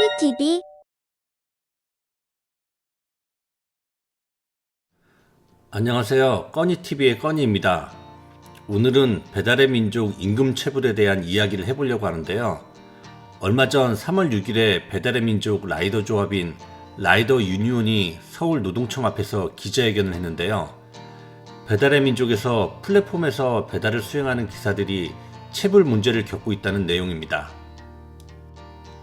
꺼니TV. 안녕하세요. 꺼니TV의 꺼니입니다. 오늘은 배달의 민족 임금체불에 대한 이야기를 해보려고 하는데요. 얼마 전 3월 6일에 배달의 민족 라이더 조합인 라이더 유니온이 서울 노동청 앞에서 기자회견을 했는데요. 배달의 민족에서 플랫폼에서 배달을 수행하는 기사들이 체불 문제를 겪고 있다는 내용입니다.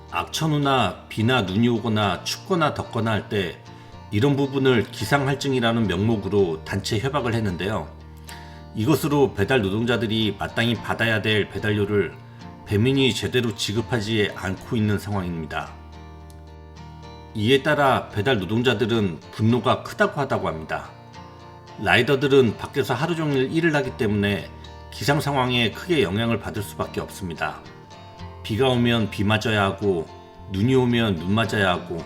악천후나 비나 눈이 오거나 춥거나 덥거나 할 때 이런 부분을 기상할증이라는 명목으로 단체 협약을 했는데요. 이것으로 배달 노동자들이 마땅히 받아야 될 배달료를 배민이 제대로 지급하지 않고 있는 상황입니다. 이에 따라 배달 노동자들은 분노가 크다고 하다고 합니다. 라이더들은 밖에서 하루 종일 일을 하기 때문에 기상 상황에 크게 영향을 받을 수밖에 없습니다. 비가 오면 비 맞아야 하고 눈이 오면 눈 맞아야 하고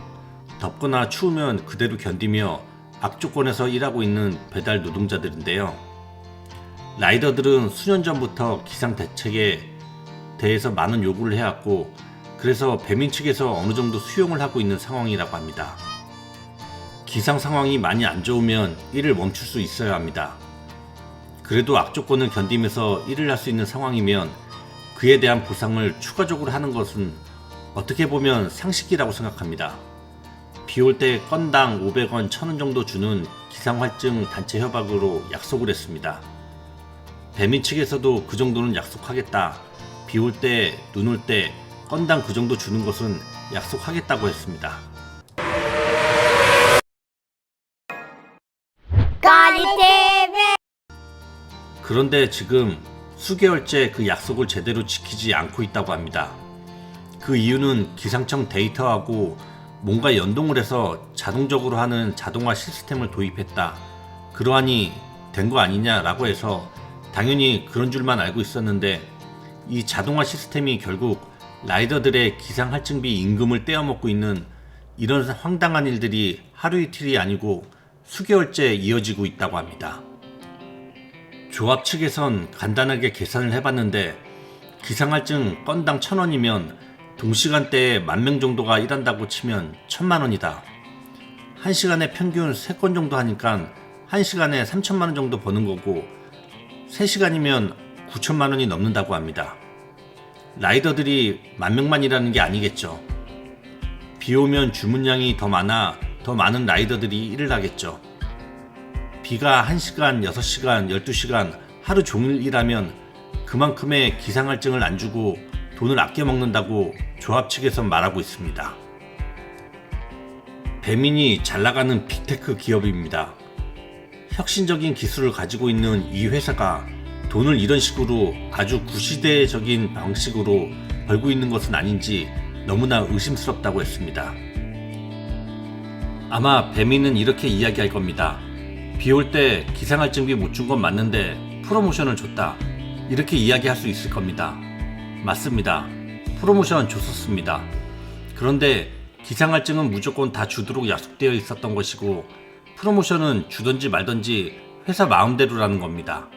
덥거나 추우면 그대로 견디며 악조건에서 일하고 있는 배달 노동자들인데요. 라이더들은 수년 전부터 기상 대책에 대해서 많은 요구를 해왔고 그래서 배민 측에서 어느 정도 수용을 하고 있는 상황이라고 합니다. 기상 상황이 많이 안 좋으면 일을 멈출 수 있어야 합니다. 그래도 악조건을 견디면서 일을 할 수 있는 상황이면 그에 대한 보상을 추가적으로 하는 것은 어떻게 보면 상식이라고 생각합니다. 비 올 때 건당 500원, 1000원 정도 주는 기상할증 단체 협약으로 약속을 했습니다. 배민 측에서도 그 정도는 약속하겠다. 비 올 때, 눈 올 때 건당 그 정도 주는 것은 약속하겠다고 했습니다. 꺼니TV. 그런데 지금 수개월째 그 약속을 제대로 지키지 않고 있다고 합니다. 그 이유는 기상청 데이터하고 뭔가 연동을 해서 자동적으로 하는 자동화 시스템을 도입했다. 그러하니 된 거 아니냐라고 해서 당연히 그런 줄만 알고 있었는데 이 자동화 시스템이 결국 라이더들의 기상할증비 임금을 떼어먹고 있는 이런 황당한 일들이 하루 이틀이 아니고 수개월째 이어지고 있다고 합니다. 조합 측에선 간단하게 계산을 해봤는데 기상할증 건당 1000원이면 동시간대에 10,000명 정도가 일한다고 치면 1000만원이다. 1시간에 평균 3건 정도 하니까 1시간에 3천만원 정도 버는 거고 3시간이면 9천만원이 넘는다고 합니다. 라이더들이 10,000명만 일하는 게 아니겠죠. 비 오면 주문량이 더 많아 더 많은 라이더들이 일을 하겠죠. 비가 1시간, 6시간, 12시간 하루 종일 일하면 그만큼의 기상할증을 안 주고 돈을 아껴 먹는다고 조합 측에선 말하고 있습니다. 배민이 잘 나가는 빅테크 기업입니다. 혁신적인 기술을 가지고 있는 이 회사가 돈을 이런 식으로 아주 구시대적인 방식으로 벌고 있는 것은 아닌지 너무나 의심스럽다고 했습니다. 아마 배민은 이렇게 이야기할 겁니다. 비 올 때 기상할증비 못 준 건 맞는데 프로모션을 줬다. 이렇게 이야기할 수 있을 겁니다. 맞습니다. 프로모션 줬었습니다. 그런데 기상할증은 무조건 다 주도록 약속되어 있었던 것이고 프로모션은 주던지 말던지 회사 마음대로라는 겁니다.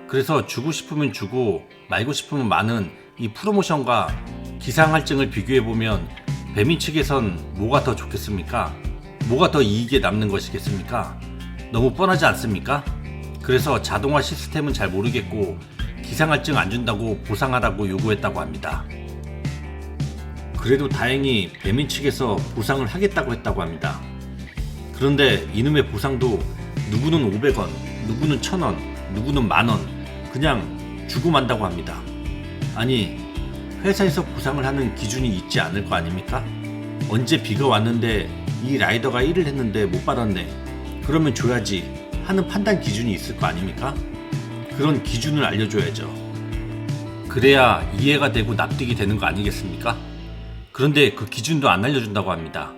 그래서 주고 싶으면 주고 말고 싶으면 마는 이 프로모션과 기상할증을 비교해보면 배민 측에선 뭐가 더 좋겠습니까? 뭐가 더 이익에 남는 것이겠습니까? 너무 뻔하지 않습니까? 그래서 자동화 시스템은 잘 모르겠고 기상할증 안 준다고 보상하라고 요구했다고 합니다. 그래도 다행히 배민 측에서 보상을 하겠다고 했다고 합니다. 그런데 이놈의 보상도 누구는 500원, 누구는 1000원, 누구는 만원 그냥 주고 만다고 합니다. 아니 회사에서 보상을 하는 기준이 있지 않을 거 아닙니까? 언제 비가 왔는데 이 라이더가 일을 했는데 못 받았네. 그러면 줘야지 하는 판단 기준이 있을 거 아닙니까? 그런 기준을 알려줘야죠. 그래야 이해가 되고 납득이 되는 거 아니겠습니까? 그런데 그 기준도 안 알려준다고 합니다.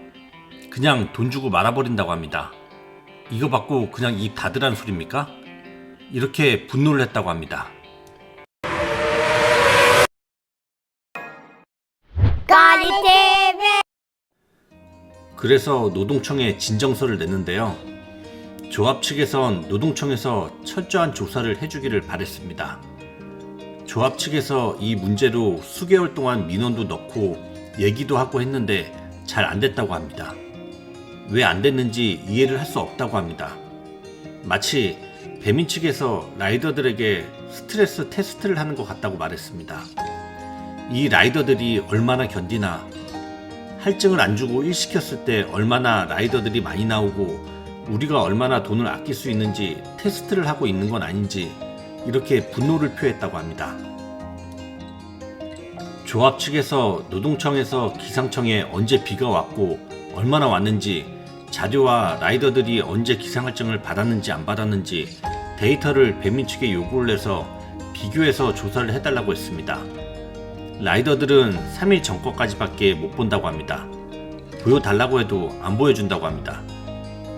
그냥 돈 주고 말아버린다고 합니다. 이거 받고 그냥 입 닫으라는 소리입니까? 이렇게 분노를 했다고 합니다. 꺼니TV. 그래서 노동청에 진정서를 냈는데요. 조합 측에선 노동청에서 철저한 조사를 해주기를 바랬습니다. 조합 측에서 이 문제로 수개월 동안 민원도 넣고 얘기도 하고 했는데 잘 안 됐다고 합니다. 왜 안 됐는지 이해를 할 수 없다고 합니다. 마치 배민 측에서 라이더들에게 스트레스 테스트를 하는 것 같다고 말했습니다. 이 라이더들이 얼마나 견디나, 할증을 안 주고 일 시켰을 때 얼마나 라이더들이 많이 나오고 우리가 얼마나 돈을 아낄 수 있는지 테스트를 하고 있는 건 아닌지 이렇게 분노를 표했다고 합니다. 조합 측에서 노동청에서 기상청에 언제 비가 왔고 얼마나 왔는지 자료와 라이더들이 언제 기상할증을 받았는지 안 받았는지 데이터를 배민 측에 요구를 해서 비교해서 조사를 해달라고 했습니다. 라이더들은 3일 전 거까지밖에 못 본다고 합니다. 보여달라고 해도 안 보여준다고 합니다.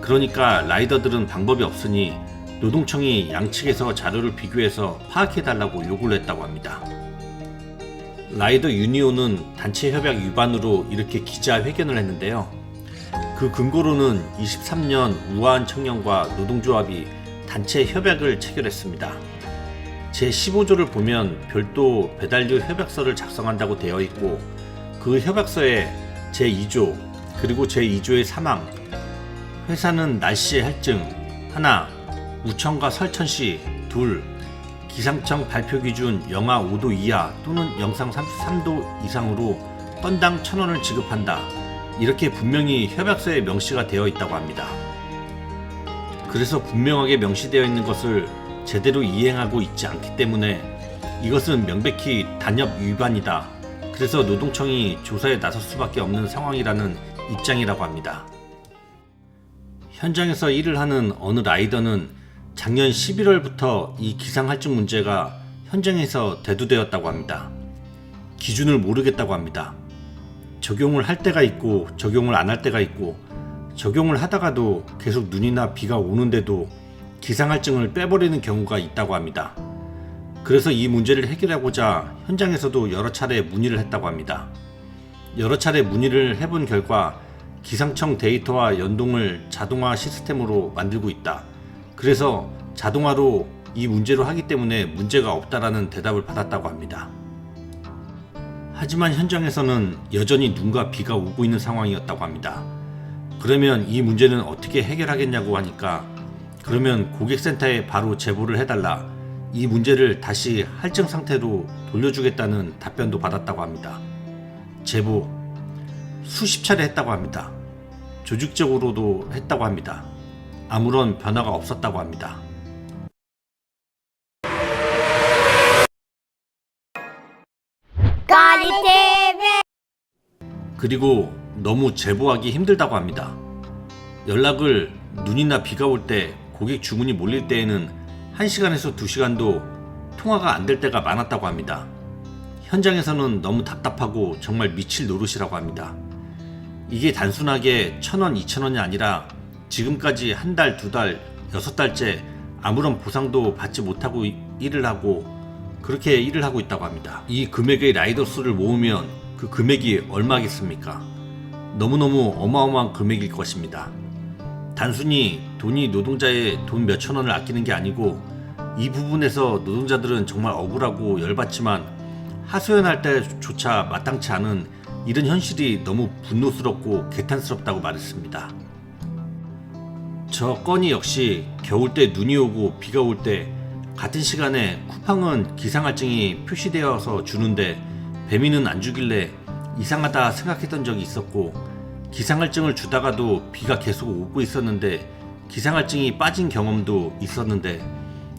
그러니까 라이더들은 방법이 없으니 노동청이 양측에서 자료를 비교해서 파악해달라고 요구를 했다고 합니다. 라이더 유니온은 단체 협약 위반으로 이렇게 기자회견을 했는데요. 그 근거로는 23년 우아한 청년과 노동조합이 단체 협약을 체결했습니다. 제15조를 보면 별도 배달료 협약서를 작성한다고 되어 있고 그 협약서에 제2조 그리고 제2조의 사망, 회사는 날씨의 할증 하나, 우천과 설천시 둘, 기상청 발표 기준 영하 5도 이하 또는 영상 33도 이상으로 건당 1,000원을 지급한다. 이렇게 분명히 협약서에 명시가 되어 있다고 합니다. 그래서 분명하게 명시되어 있는 것을 제대로 이행하고 있지 않기 때문에 이것은 명백히 단협 위반이다. 그래서 노동청이 조사에 나설 수밖에 없는 상황이라는 입장이라고 합니다. 현장에서 일을 하는 어느 라이더는 작년 11월부터 이 기상할증 문제가 현장에서 대두되었다고 합니다. 기준을 모르겠다고 합니다. 적용을 할 때가 있고 적용을 안 할 때가 있고 적용을 하다가도 계속 눈이나 비가 오는데도 기상할증을 빼버리는 경우가 있다고 합니다. 그래서 이 문제를 해결하고자 현장에서도 여러 차례 문의를 했다고 합니다. 여러 차례 문의를 해본 결과 기상청 데이터와 연동을 자동화 시스템으로 만들고 있다. 그래서 자동화로 이 문제로 하기 때문에 문제가 없다라는 대답을 받았다고 합니다. 하지만 현장에서는 여전히 눈과 비가 오고 있는 상황이었다고 합니다. 그러면 이 문제는 어떻게 해결하겠냐고 하니까 그러면 고객센터에 바로 제보를 해달라. 이 문제를 다시 할증 상태로 돌려주겠다는 답변도 받았다고 합니다. 제보 수십 차례 했다고 합니다. 조직적으로도 했다고 합니다. 아무런 변화가 없었다고 합니다. 까리TV 그리고 너무 제보하기 힘들다고 합니다. 연락을 눈이나 비가 올 때 고객 주문이 몰릴 때에는 1시간에서 2시간도 통화가 안 될 때가 많았다고 합니다. 현장에서는 너무 답답하고 정말 미칠 노릇이라고 합니다. 이게 단순하게 1,000원, 2,000원이 아니라 지금까지 한 달, 2달, 6달째 아무런 보상도 받지 못하고 일을 하고 그렇게 일을 하고 있다고 합니다. 이 금액의 라이더 수를 모으면 그 금액이 얼마겠습니까? 너무너무 어마어마한 금액일 것입니다. 단순히 돈이 노동자의 돈 몇천 원을 아끼는 게 아니고 이 부분에서 노동자들은 정말 억울하고 열받지만 하소연할 때조차 마땅치 않은 이런 현실이 너무 분노스럽고 개탄스럽다고 말했습니다. 저 건이 역시 겨울 때 눈이 오고 비가 올 때 같은 시간에 쿠팡은 기상할증이 표시되어서 주는데 배민은 안 주길래 이상하다 생각했던 적이 있었고 기상할증을 주다가도 비가 계속 오고 있었는데 기상할증이 빠진 경험도 있었는데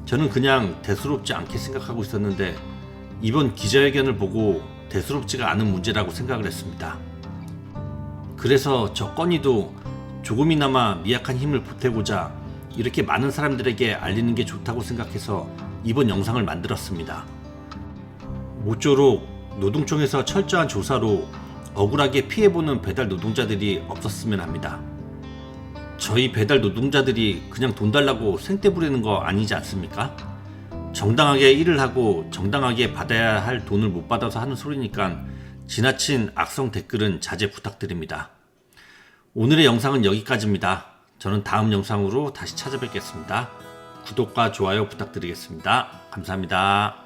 저는 그냥 대수롭지 않게 생각하고 있었는데 이번 기자회견을 보고 대수롭지가 않은 문제라고 생각을 했습니다. 그래서 저 건이도 조금이나마 미약한 힘을 보태고자 이렇게 많은 사람들에게 알리는 게 좋다고 생각해서 이번 영상을 만들었습니다. 모쪼록 노동청에서 철저한 조사로 억울하게 피해보는 배달 노동자들이 없었으면 합니다. 저희 배달 노동자들이 그냥 돈 달라고 생떼 부리는 거 아니지 않습니까? 정당하게 일을 하고 정당하게 받아야 할 돈을 못 받아서 하는 소리니까 지나친 악성 댓글은 자제 부탁드립니다. 오늘의 영상은 여기까지입니다. 저는 다음 영상으로 다시 찾아뵙겠습니다. 구독과 좋아요 부탁드리겠습니다. 감사합니다.